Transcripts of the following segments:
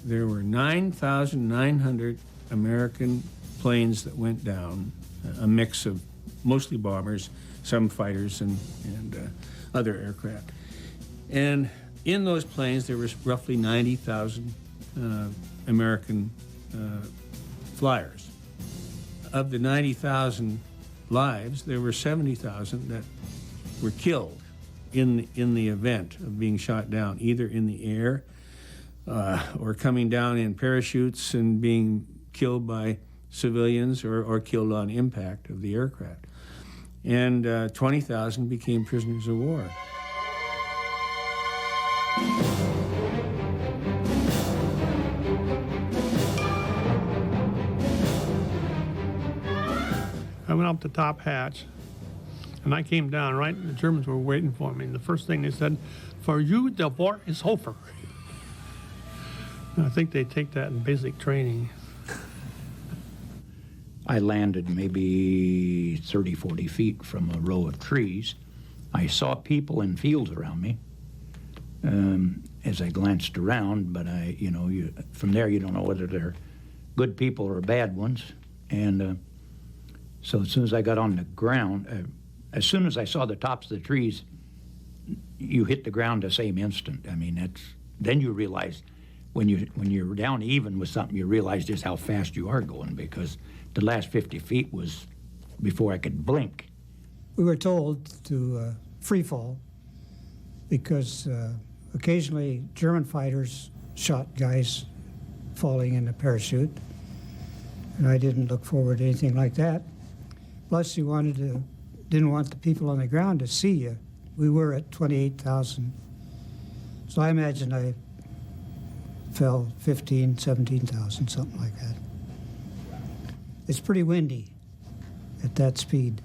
there were 9,900 American planes that went down, a mix of mostly bombers, some fighters, and other aircraft. And in those planes, there was roughly 90,000 American flyers. Of the 90,000 lives, there were 70,000 that were killed in the event of being shot down, either in the air or coming down in parachutes and being killed by civilians or killed on impact of the aircraft. And 20,000 became prisoners of war. I went up the top hatch, and I came down, right, and the Germans were waiting for me. And the first thing they said, "For you, the war is over." And I think they take that in basic training. I landed maybe 30, 40 feet from a row of trees. I saw people in fields around me as I glanced around, but from there you don't know whether they're good people or bad ones. And so as soon as I got on the ground, as soon as I saw the tops of the trees, you hit the ground the same instant. I mean, then you realize when you're down even with something, you realize just how fast you are going, because the last 50 feet was before I could blink. We were told to free fall because occasionally German fighters shot guys falling in a parachute, and I didn't look forward to anything like that. Plus, you didn't want the people on the ground to see you. We were at 28,000, so I imagine I fell 15, 17,000, something like that. It's pretty windy at that speed.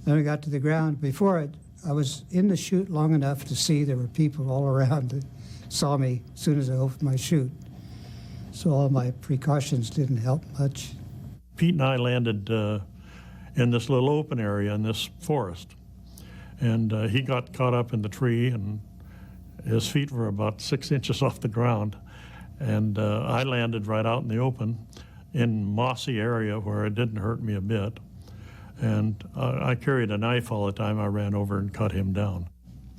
Then I got to the ground. Before I was in the chute long enough to see there were people all around that saw me as soon as I opened my chute. So all my precautions didn't help much. Pete and I landed in this little open area in this forest. And he got caught up in the tree, and his feet were about 6 inches off the ground. And I landed right out in the open in mossy area where it didn't hurt me a bit. And I carried a knife all the time. I ran over and cut him down.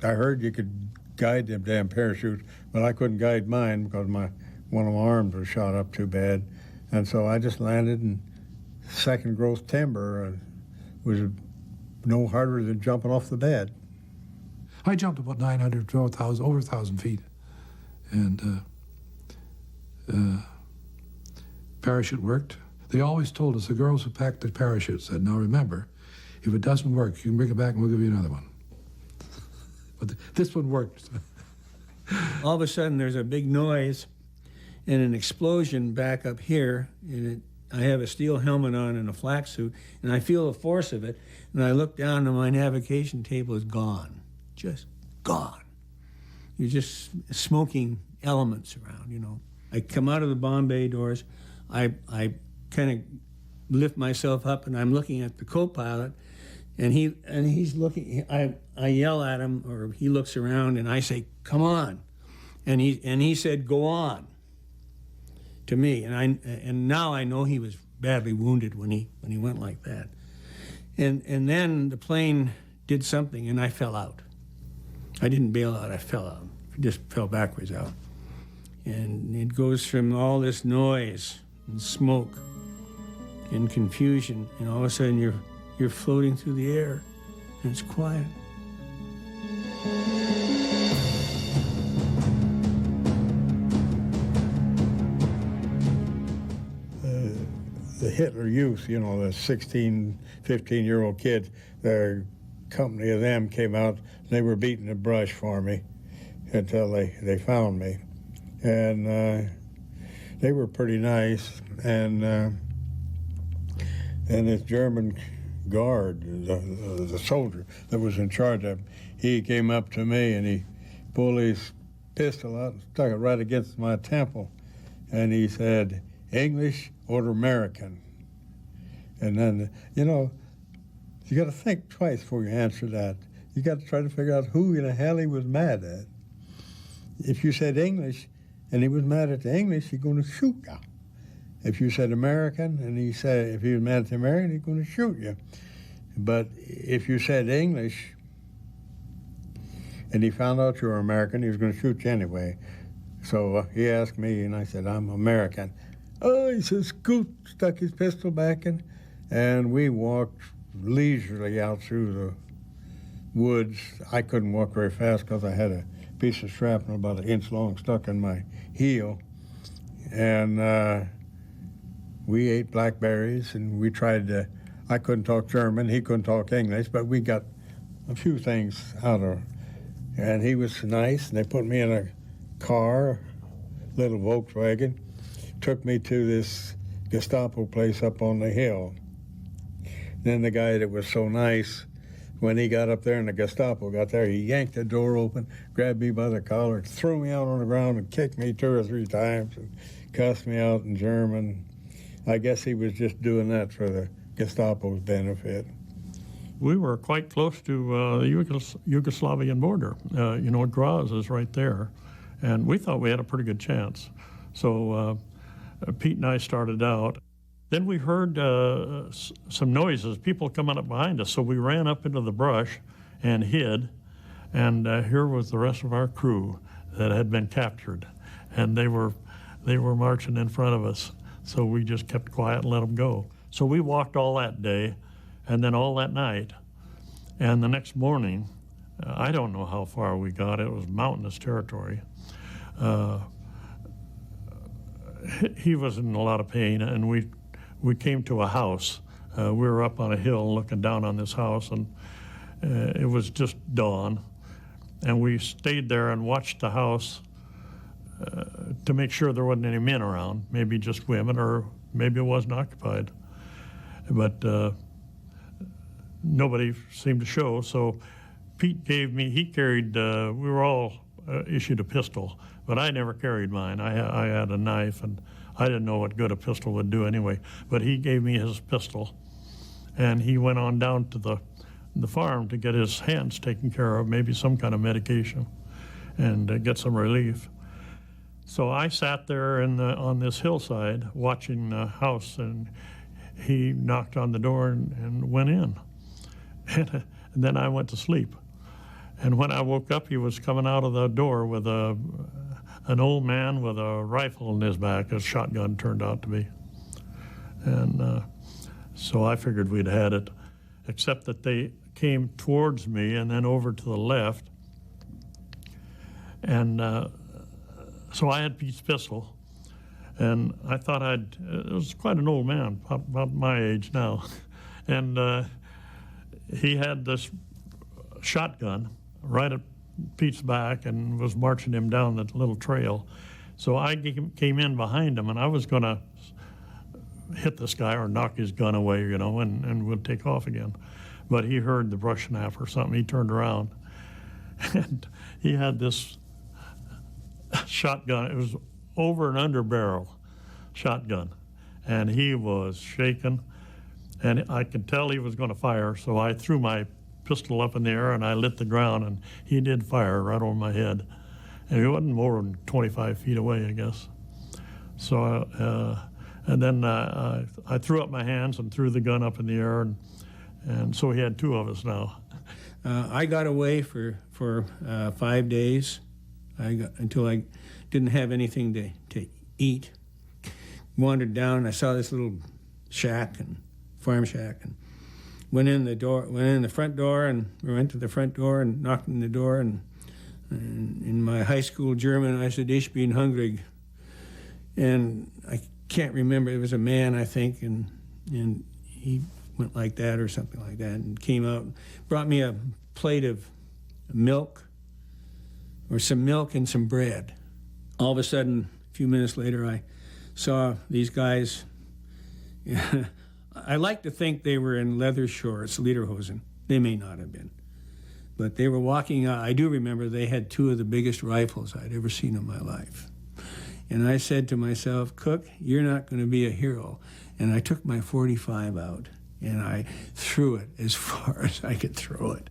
I heard you could guide them damn parachutes, but I couldn't guide mine because one of my arms was shot up too bad. And so I just landed in second growth timber. Was no harder than jumping off the bed. I jumped about 900, 12,000, over 1,000 feet. And parachute worked. They always told us, the girls who packed the parachute said, "Now remember, if it doesn't work, you can bring it back and we'll give you another one." But this one worked. All of a sudden, there's a big noise and an explosion back up here, and I have a steel helmet on and a flak suit, and I feel the force of it, and I look down and my navigation table is gone, just gone. You're just smoking elements around, you know. I come out of the bomb bay doors, I kind of lift myself up, and I'm looking at the co-pilot, and he's looking. I yell at him, or he looks around, and I say, "Come on," and he said, "Go on," to me, and now I know he was badly wounded when he went like that, and then the plane did something, and I fell out. I didn't bail out. I fell out. I just fell backwards out, and it goes from all this noise and smoke and confusion, and all of a sudden you're floating through the air, and it's quiet. The Hitler Youth, you know, the 16, 15-year-old kids, the company of them came out. They were beating the brush for me until they found me. And they were pretty nice. And this German guard, the soldier that was in charge of him, he came up to me and he pulled his pistol out and stuck it right against my temple. And he said, "English or American?" And then, you know, you got to think twice before you answer that. You got to try to figure out who in the hell he was mad at. If you said English, and he was mad at the English, he's going to shoot you. If you said American, and he said if he was mad at the American, he's going to shoot you. But if you said English, and he found out you were American, he was going to shoot you anyway. So he asked me, and I said, I'm American. Oh, he says, Scoot, stuck his pistol back in, and we walked leisurely out through the woods. I couldn't walk very fast because I had a piece of shrapnel about an inch long stuck in my heel. And we ate blackberries, and we tried to, I couldn't talk German, he couldn't talk English, but we got a few things out of it. And he was nice, and they put me in a car, little Volkswagen, took me to this Gestapo place up on the hill. Then the guy that was so nice, when he got up there and the Gestapo got there, he yanked the door open, grabbed me by the collar, threw me out on the ground and kicked me 2 or 3 times and cussed me out in German. I guess he was just doing that for the Gestapo's benefit. We were quite close to the Yugoslavian border. Graz is right there. And we thought we had a pretty good chance. So Pete and I started out. Then we heard some noises, people coming up behind us. So we ran up into the brush and hid. And here was the rest of our crew that had been captured. And they were marching in front of us. So we just kept quiet and let them go. So we walked all that day and then all that night. And the next morning, I don't know how far we got. It was mountainous territory. He was in a lot of pain, and we came to a house. We were up on a hill looking down on this house, and it was just dawn. And we stayed there and watched the house to make sure there wasn't any men around, maybe just women, or maybe it wasn't occupied. But nobody seemed to show, so Pete he carried, we were all issued a pistol, but I never carried mine. I had a knife, and I didn't know what good a pistol would do anyway, but he gave me his pistol, and he went on down to the farm to get his hands taken care of, maybe some kind of medication, and get some relief. So I sat there on this hillside watching the house, and he knocked on the door and went in. And then I went to sleep. And when I woke up, he was coming out of the door with an old man with a rifle in his back, a shotgun turned out to be. And so I figured we'd had it, except that they came towards me and then over to the left. And so I had Pete's pistol, and I thought it was quite an old man, about my age now. And he had this shotgun right at Pete's back and was marching him down the little trail. So I came in behind him, and I was going to hit this guy or knock his gun away, and we'll take off again. But he heard the brush snap or something. He turned around, and he had this shotgun. It was over and under barrel shotgun, and he was shaking, and I could tell he was going to fire. So I threw my pistol up in the air and I lit the ground, and he did fire right over my head, and he wasn't more than 25 feet away, I guess. So and then I threw up my hands and threw the gun up in the air, and so he had 2 of us now. I got away for 5 days until I didn't have anything to eat. Wandered down, and I saw this little shack and farm shack, and went in the front door, and we went to the front door and knocked on the door, and in my high school German I said, "Ich bin hungrig," and I can't remember, it was a man, I think, and he went like that or something like that, and came out, brought me a plate of milk, or some milk and some bread. All of a sudden, a few minutes later, I saw these guys. I like to think they were in leather shorts, lederhosen. They may not have been. But they were walking out. I do remember they had 2 of the biggest rifles I'd ever seen in my life. And I said to myself, "Cook, you're not going to be a hero." And I took my .45 out, and I threw it as far as I could throw it.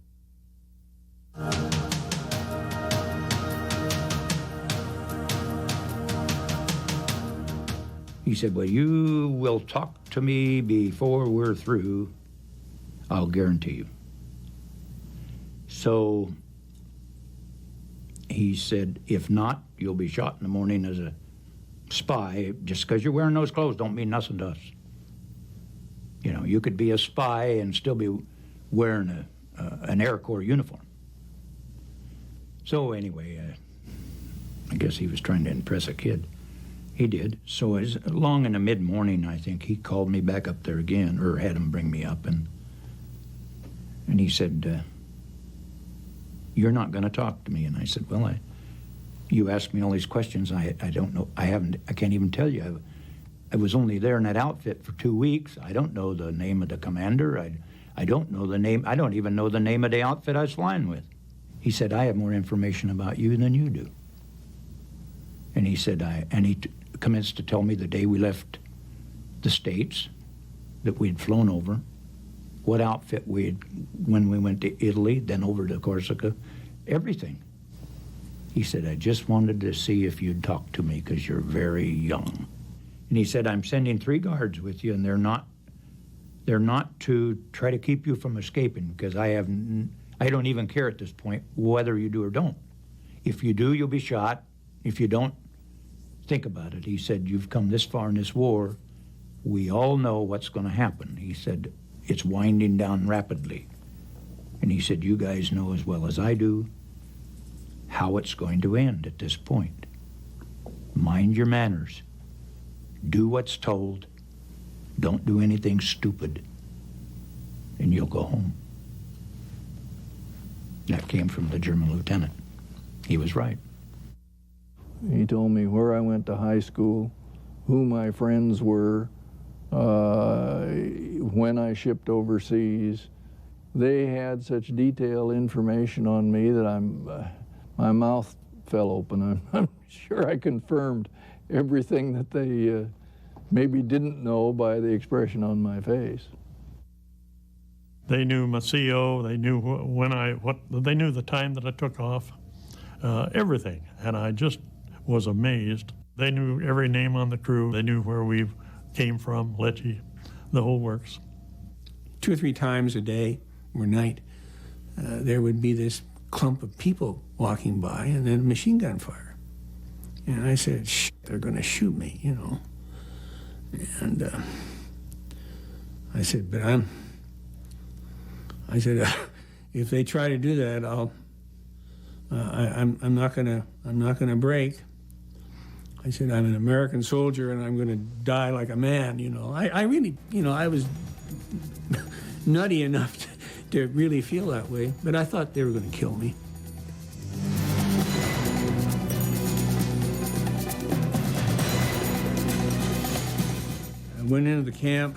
He said, well, you will talk to me before we're through, I'll guarantee you. So he said, if not, you'll be shot in the morning as a spy. Just because you're wearing those clothes don't mean nothing to us. You know, you could be a spy and still be wearing an Air Corps uniform. So anyway, I guess he was trying to impress a kid. He did. So as long in the mid-morning, I think, he called me back up there again, or had him bring me up, and he said, you're not going to talk to me. And I said, well, you asked me all these questions. I don't know. I can't even tell you. I was only there in that outfit for 2 weeks. I don't know the name of the commander. I don't know the name. I don't even know the name of the outfit I was flying with. He said, I have more information about you than you do. And he said, commenced to tell me the day we left the States that we'd flown over, what outfit when we went to Italy, then over to Corsica, everything. He said, I just wanted to see if you'd talk to me because you're very young. And he said, I'm sending 3 guards with you, and they're not to try to keep you from escaping, because I don't even care at this point whether you do or don't. If you do, you'll be shot. If you don't, think about it. He said, you've come this far in this war. We all know what's going to happen. He said, it's winding down rapidly. And he said, you guys know as well as I do how it's going to end at this point. Mind your manners. Do what's told. Don't do anything stupid. And you'll go home. That came from the German lieutenant. He was right. He told me where I went to high school, who my friends were, when I shipped overseas. They had such detailed information on me that my mouth fell open. I'm sure I confirmed everything that they maybe didn't know by the expression on my face. They knew my CO. They knew they knew the time that I took off, everything, and I just was amazed. They knew every name on the crew. They knew where we came from, Lecce, the whole works. 2 or 3 times a day or night, there would be this clump of people walking by, and then machine gun fire. And I said, shh, they're going to shoot me, you know. And I said, if they try to do that, I'm not gonna break. I said, I'm an American soldier and I'm gonna die like a man, you know. I really, you know, I was nutty enough to really feel that way, but I thought they were gonna kill me. I went into the camp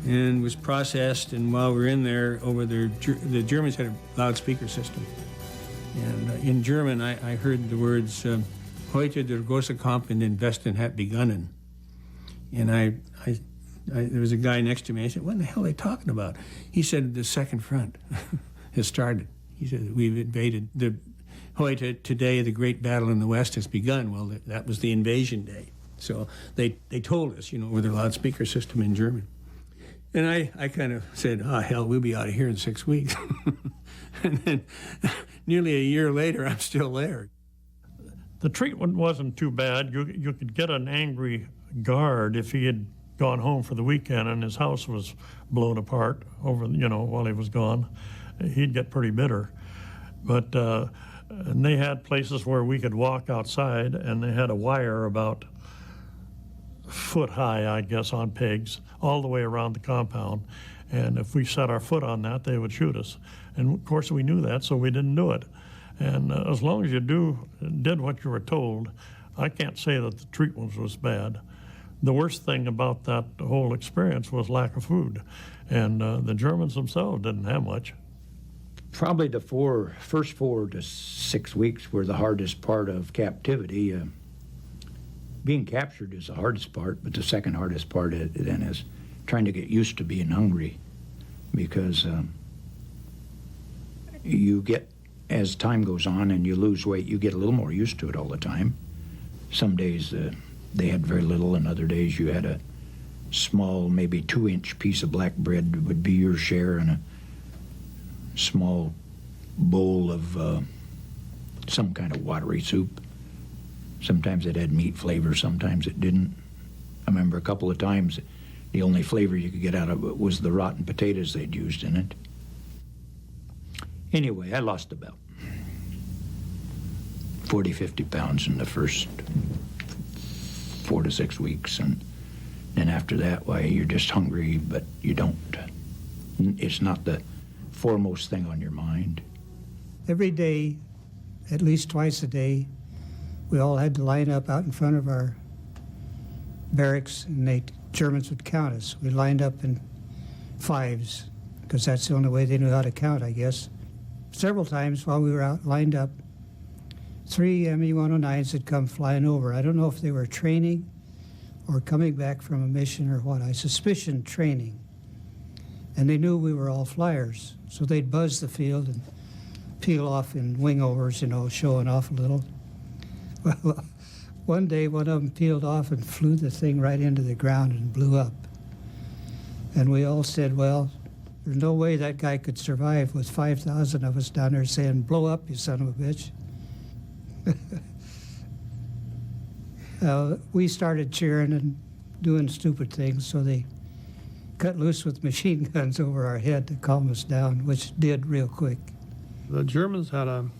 and was processed, and while we were in there, the Germans had a loudspeaker system. And in German, I heard the words, Heute der große Kampf in den Westen hat begonnen. And there was a guy next to me. I said, what in the hell are they talking about? He said, the second front has started. He said, we've invaded. Heute, today, the great battle in the West has begun. Well, that was the invasion day. So they told us, you know, over their loudspeaker system in German. And I kind of said, oh, hell, we'll be out of here in 6 weeks. And then nearly a year later, I'm still there. The treatment wasn't too bad. You could get an angry guard if he had gone home for the weekend and his house was blown apart while he was gone. He'd get pretty bitter. But and they had places where we could walk outside, and they had a wire about foot high, I guess, on pegs all the way around the compound. And if we set our foot on that, they would shoot us. And of course we knew that, so we didn't do it. And as long as you did what you were told, I can't say that the treatment was bad. The worst thing about that whole experience was lack of food. And the Germans themselves didn't have much. Probably the first 4 to 6 weeks were the hardest part of captivity. Being captured is the hardest part, but the second hardest part then is trying to get used to being hungry, because you get, as time goes on and you lose weight, you get a little more used to it all the time. Some days they had very little, and other days you had a small, maybe 2-inch piece of black bread would be your share, and a small bowl of some kind of watery soup. Sometimes it had meat flavor, sometimes it didn't. I remember a couple of times the only flavor you could get out of it was the rotten potatoes they'd used in it. Anyway, I lost about 40, 50 pounds in the first 4 to 6 weeks, and then after that, why, you're just hungry, but you don't. It's not the foremost thing on your mind. Every day, at least twice a day, we all had to line up out in front of our barracks, and Germans would count us. We lined up in fives, because that's the only way they knew how to count, I guess. Several times while we were out lined up, 3 Me-109s had come flying over. I don't know if they were training or coming back from a mission or what. I suspicion training. And they knew we were all flyers, so they'd buzz the field and peel off in wingovers, showing off a little. Well, one day one of them peeled off and flew the thing right into the ground and blew up. And we all said, well, there's no way that guy could survive with 5,000 of us down there saying, blow up, you son of a bitch. We started cheering and doing stupid things, so they cut loose with machine guns over our head to calm us down, which did real quick. The Germans had a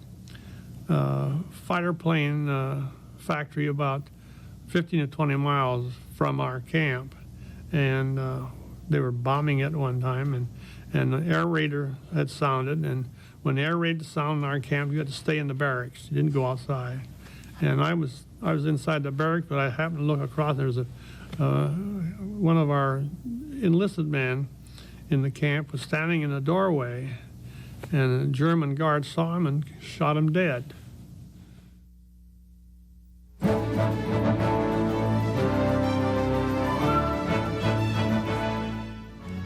fighter plane factory about 15 to 20 miles from our camp, and they were bombing it one time, and the air raider had sounded, and when the air raid sounded in our camp, you had to stay in the barracks. You didn't go outside. And I was inside the barracks, but I happened to look across. There was one of our enlisted men in the camp was standing in the doorway, and a German guard saw him and shot him dead.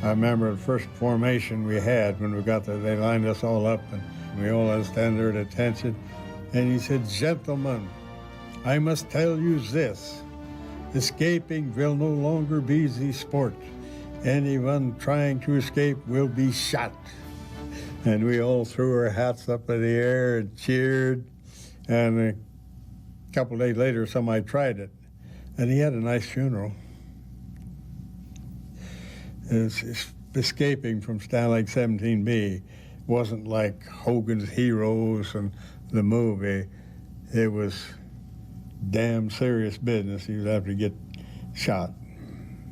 I remember the first formation we had when we got there. They lined us all up, and we all had to stand there at attention. And he said, "Gentlemen, I must tell you this. Escaping will no longer be the sport. Anyone trying to escape will be shot." And we all threw our hats up in the air and cheered. And a couple of days later, somebody tried it. And he had a nice funeral. Escaping from Stalag 17B wasn't like Hogan's Heroes and the movie. It was damn serious business. You'd have to get shot.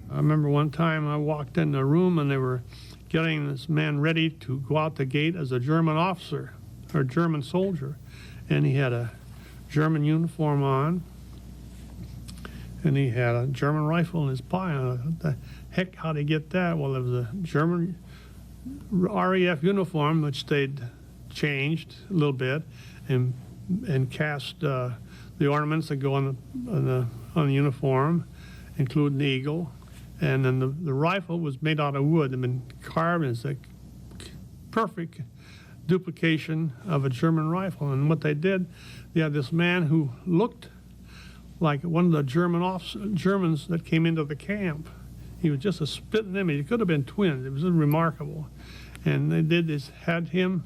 I remember one time I walked in the room and they were getting this man ready to go out the gate as a German officer or German soldier. And he had a German uniform on, and he had a German rifle in his pocket. What the heck, how'd he get that? Well, it was a German RAF uniform, which they'd changed a little bit and cast the ornaments that go on the uniform, including the eagle. And then the rifle was made out of wood and been carved as a perfect duplication of a German rifle. And what they did, they had this man who looked like one of the Germans that came into the camp. He was just a spitting image. He could have been twins. It was remarkable. And they did this, had him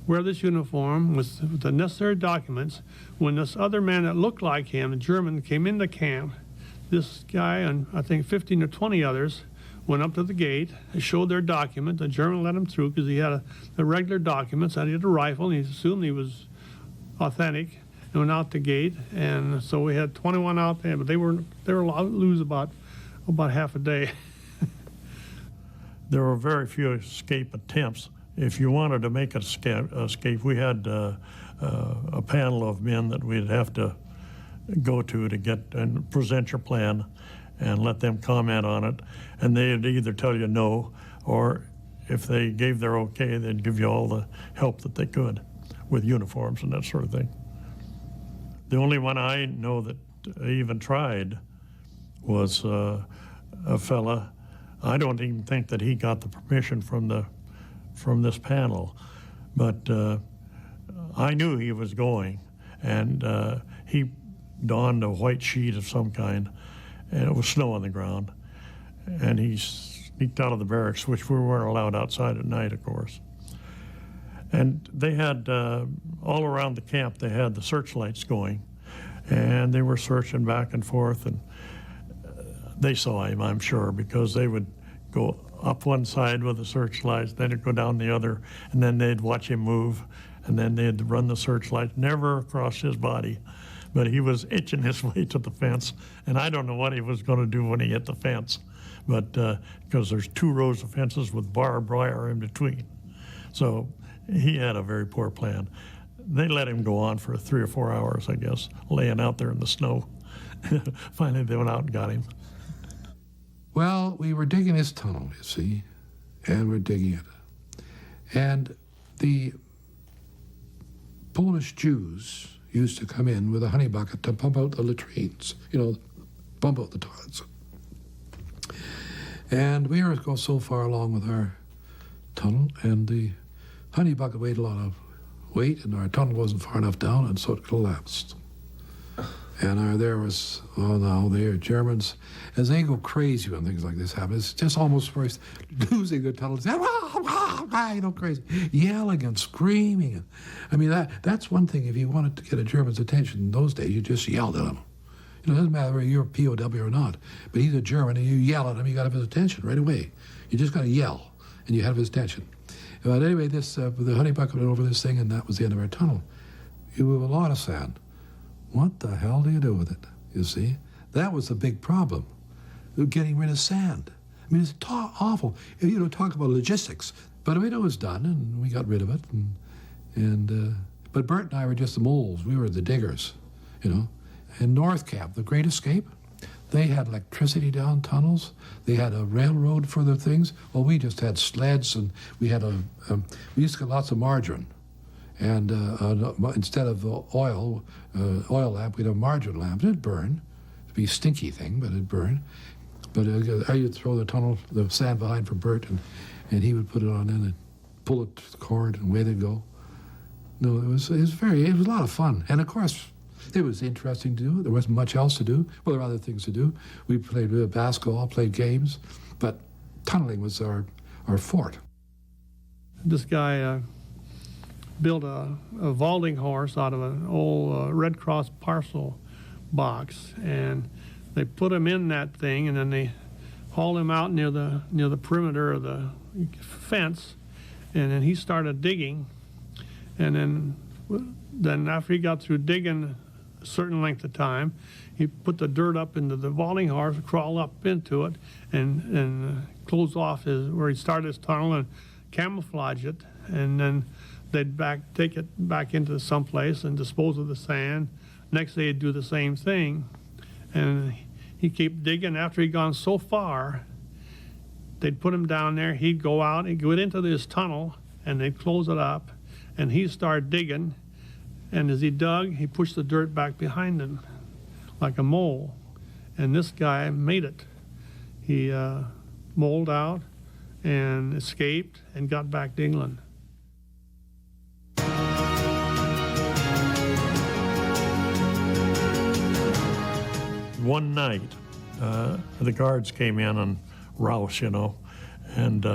wear this uniform with the necessary documents. When this other man that looked like him, a German, came into camp, this guy and I think 15 or 20 others went up to the gate, showed their document. The German let him through because he had the regular documents, and he had a rifle, and he assumed he was authentic, and went out the gate. And so we had 21 out there, but they were allowed to lose about half a day. There were very few escape attempts. If you wanted to make an escape, we had a panel of men that we'd have to go to get and present your plan and let them comment on it. And they'd either tell you no, or if they gave their okay, they'd give you all the help that they could with uniforms and that sort of thing. The only one I know that even tried was a fella. I don't even think that he got the permission from this panel, but I knew he was going, and he donned a white sheet of some kind, and it was snow on the ground. And he sneaked out of the barracks, which we weren't allowed outside at night, of course. And they had, all around the camp, they had the searchlights going, and they were searching back and forth, and they saw him, I'm sure, because they would go up one side with the searchlights, then it'd go down the other, and then they'd watch him move, and then they'd run the searchlight, never across his body. But he was itching his way to the fence, and I don't know what he was going to do when he hit the fence, but because there's 2 rows of fences with barbed wire in between. So he had a very poor plan. They let him go on for 3 or 4 hours, I guess, laying out there in the snow. Finally, they went out and got him. Well, we were digging this tunnel, you see, and we're digging it. And the Polish Jews used to come in with a honey bucket to pump out the latrines, pump out the toilets. And we were going so far along with our tunnel, and the honey bucket weighed a lot of weight, and our tunnel wasn't far enough down, and so it collapsed. And there was, the Germans, as they go crazy when things like this happen, it's just almost first losing the tunnel, crazy, yelling and screaming. I mean, that's one thing. If you wanted to get a German's attention in those days, you just yelled at him. It doesn't matter whether you're a POW or not, but he's a German, and you yell at him, you got to have his attention right away. You just got to yell, and you have his attention. But anyway, the honey bucket went over this thing, and that was the end of our tunnel. You have a lot of sand. What the hell do you do with it, you see? That was the big problem, getting rid of sand. I mean, it's awful. Talk about logistics. But it was done, and we got rid of it. But Bert and I were just the moles. We were the diggers, In North Camp, the Great Escape, they had electricity down tunnels. They had a railroad for the things. Well, we just had sleds, and we had we used to get lots of margarine. And instead of oil lamp, we'd have margarine lamp. It'd burn. It'd be a stinky thing, but it'd burn. But I would throw the sand behind for Bert, and he would put it on in and pull it to the cord, and away they'd go. No, it was a lot of fun. And of course, it was interesting to do. There wasn't much else to do. Well, there were other things to do. We played basketball, played games, but tunneling was our fort. This guy built a vaulting horse out of an old Red Cross parcel box, and they put him in that thing, and then they hauled him out near the perimeter of the fence, and then he started digging, and then after he got through digging a certain length of time, he put the dirt up into the vaulting horse, crawled up into it, and closed off where he started his tunnel and camouflage it, and then they'd take it back into someplace and dispose of the sand. Next day, he'd do the same thing. And he'd keep digging. After he'd gone so far, they'd put him down there. He'd go out and go into this tunnel, and they'd close it up. And he'd start digging. And as he dug, he pushed the dirt back behind him like a mole. And this guy made it. He moled out and escaped and got back to England. One night, the guards came in on Rouse, and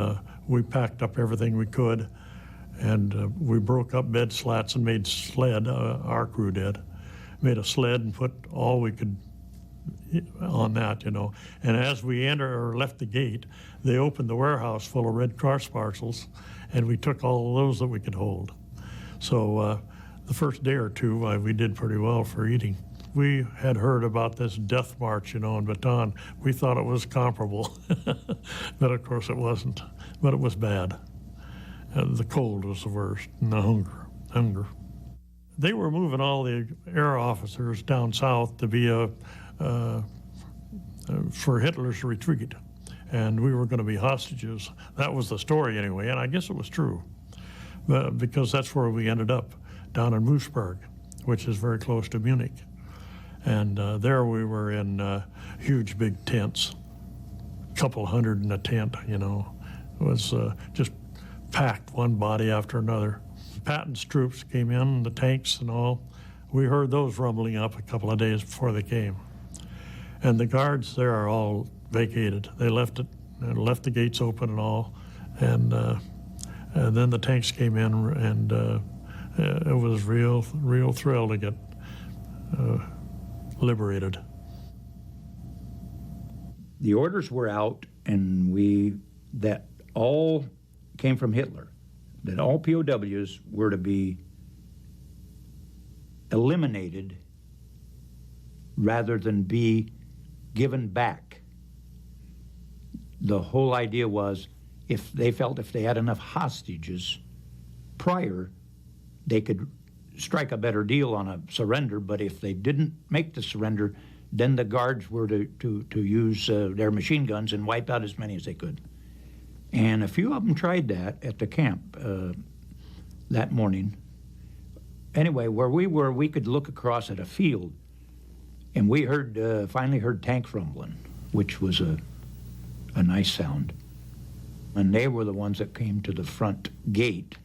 we packed up everything we could, and we broke up bed slats and made sled, our crew did, made a sled and put all we could on that, And as we left the gate, they opened the warehouse full of Red Cross parcels, and we took all of those that we could hold. So the first day or two, we did pretty well for eating. We had heard about this death march, in Bataan. We thought it was comparable, but of course it wasn't. But it was bad. The cold was the worst, and the hunger. They were moving all the air officers down south to be for Hitler's retreat, and we were going to be hostages. That was the story anyway, and I guess it was true, because that's where we ended up, down in Moosburg, which is very close to Munich. And there we were in huge big tents, a couple hundred in a tent, It was just packed, one body after another. Patton's troops came in, the tanks and all. we heard those rumbling up a couple of days before they came. And the guards there are all vacated. They left the gates open and all. And then the tanks came in, and it was real thrill to get liberated. The orders were out, and that all came from Hitler, that all POWs were to be eliminated rather than be given back. The whole idea was if they had enough hostages prior, they could strike a better deal on a surrender, but if they didn't make the surrender, then the guards were to use their machine guns and wipe out as many as they could. And a few of them tried that at the camp that morning. Anyway, where we were, we could look across at a field, and we finally heard tanks rumbling, which was a nice sound. And they were the ones that came to the front gate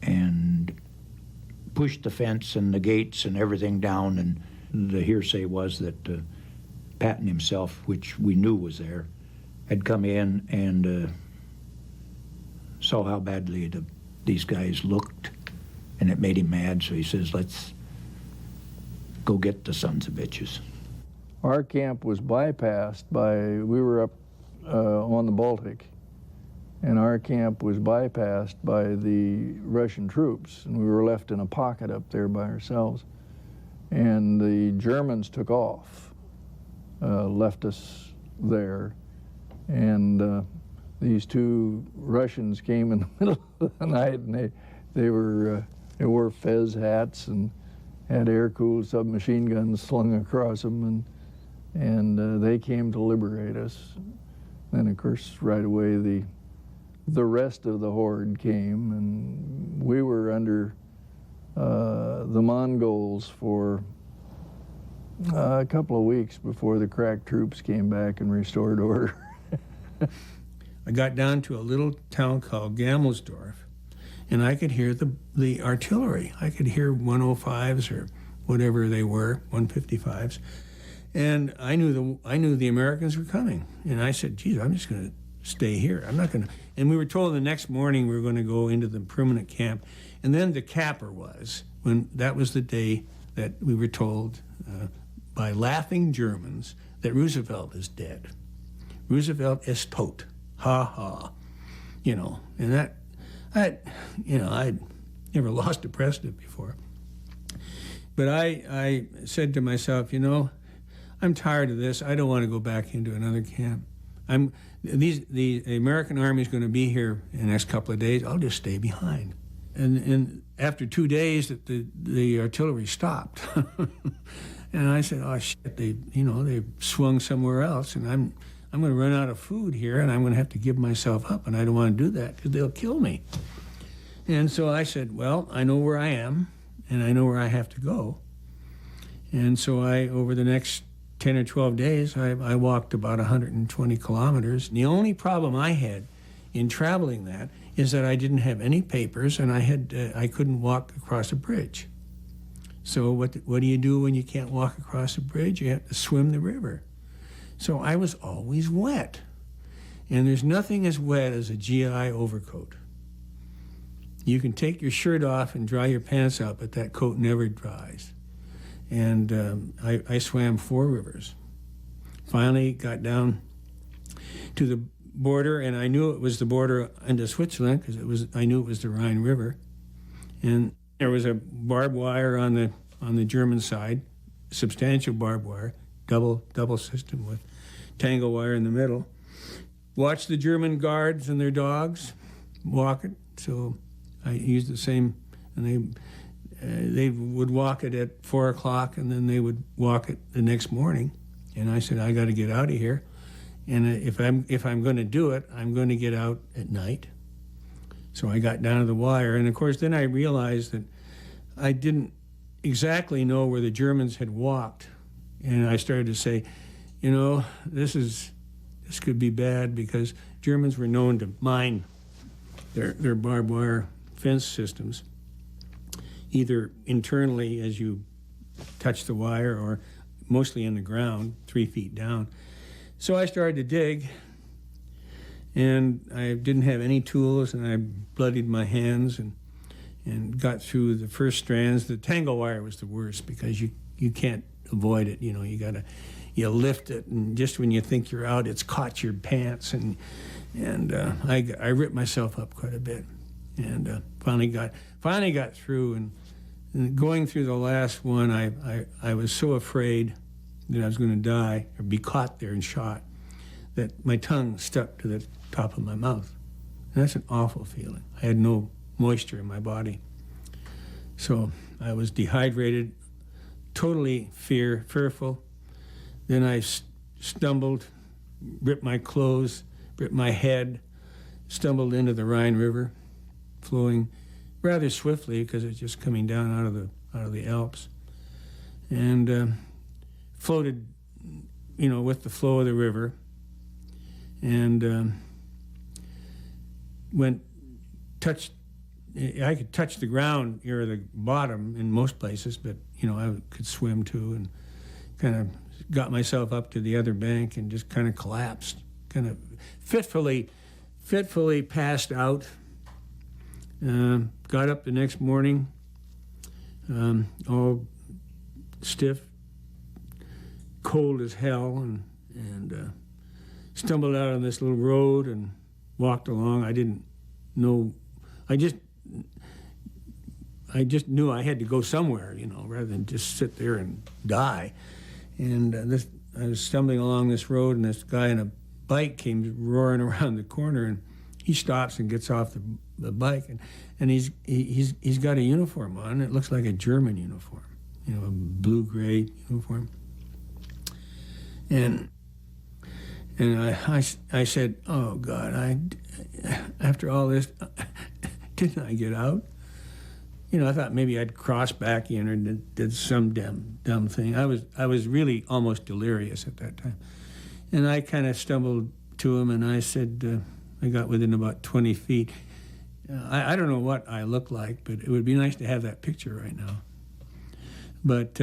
and pushed the fence and the gates and everything down, and the hearsay was that Patton himself, which we knew was there, had come in and saw how badly these guys looked, and it made him mad, so he says, let's go get the sons of bitches. Our camp was bypassed we were up on the Baltic, and our camp was bypassed by the Russian troops, and we were left in a pocket up there by ourselves. And the Germans took off, left us there, and these two Russians came in the middle of the night, and they wore fez hats and had air-cooled submachine guns slung across them, and they came to liberate us. Then, of course, right away the rest of the horde came, and we were under the Mongols for a couple of weeks before the crack troops came back and restored order. I got down to a little town called Gamelsdorf, and I could hear the artillery. I could hear 105s or whatever they were, 155s, and I knew the Americans were coming. And I said, "Geez, I'm just going to stay here. I'm not going to." And we were told the next morning we were going to go into the permanent camp, and then the capper was that was the day that we were told by laughing Germans that Roosevelt is dead. Roosevelt is tot. Ha ha. And that, I'd never lost a president before. But I said to myself, I'm tired of this. I don't want to go back into another camp. The American Army is going to be here in the next couple of days. I'll just stay behind. And after 2 days, the artillery stopped. And I said, oh shit, they swung somewhere else, and I'm going to run out of food here, and I'm going to have to give myself up, and I don't want to do that because they'll kill me. And so I said, well, I know where I am, and I know where I have to go. And so over the next 10 or 12 days, I walked about 120 kilometers. And the only problem I had in traveling that is that I didn't have any papers, and I couldn't walk across a bridge. So what do you do when you can't walk across a bridge? You have to swim the river. So I was always wet. And there's nothing as wet as a GI overcoat. You can take your shirt off and dry your pants out, but that coat never dries. And I swam 4 rivers. Finally got down to the border, and I knew it was the border into Switzerland because I knew it was the Rhine River. And there was a barbed wire on the German side, substantial barbed wire, double system with tangle wire in the middle. Watched the German guards and their dogs walk it, so I used the same, and they would walk it at 4 o'clock, and then they would walk it the next morning. And I said, I got to get out of here. And if I'm going to do it, I'm going to get out at night. So I got down to the wire, and of course then I realized that I didn't exactly know where the Germans had walked. And I started to say, this could be bad, because Germans were known to mine their barbed wire fence systems. either internally as you touch the wire or mostly in the ground, 3 feet down. So I started to dig, and I didn't have any tools, and I bloodied my hands and got through the first strands. The tangle wire was the worst because you can't avoid it. You know, you lift it, and just when you think you're out, it's caught your pants, and I ripped myself up quite a bit, and finally got through. And going through the last one, I was so afraid that I was going to die or be caught there and shot that my tongue stuck to the top of my mouth. And that's an awful feeling. I had no moisture in my body. So I was dehydrated, totally fearful. Then I stumbled, ripped my clothes, ripped my head, stumbled into the Rhine River, flowing rather swiftly because it's just coming down out of the Alps, and floated, with the flow of the river, and I could touch the ground near the bottom in most places, but I could swim too, and kind of got myself up to the other bank and just kind of collapsed, kind of fitfully passed out. Got up the next morning, all stiff, cold as hell, and stumbled out on this little road and walked along. I didn't know. I just knew I had to go somewhere, rather than just sit there and die. And I was stumbling along this road, and this guy on a bike came roaring around the corner, and he stops and gets off the bike, and he's got a uniform on. It looks like a German uniform, a blue-gray uniform. And I said, "Oh God, after all this, didn't I get out?" I thought maybe I'd cross back in or did some dumb thing. I was really almost delirious at that time, and I kind of stumbled to him, and I said, I got within about 20 feet. I don't know what I look like, but it would be nice to have that picture right now. But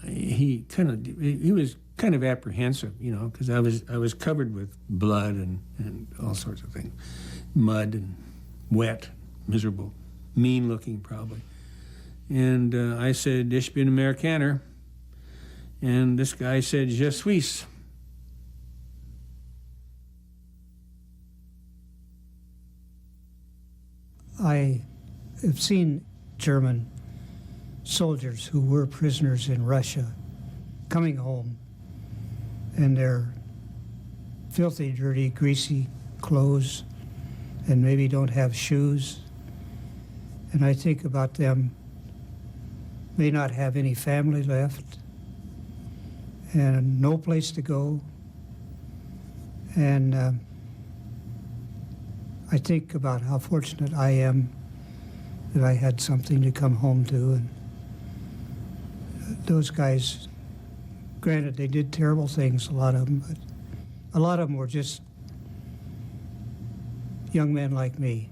he was kind of apprehensive, because I was covered with blood and all sorts of things, mud and wet, miserable, mean looking probably. And I said, "Ich bin Amerikaner," and this guy said, "Je suis." I have seen German soldiers who were prisoners in Russia coming home, and their filthy, dirty, greasy clothes, and maybe don't have shoes. And I think about them may not have any family left and no place to go. And I think about how fortunate I am that I had something to come home to. And those guys, granted, they did terrible things, a lot of them, but a lot of them were just young men like me.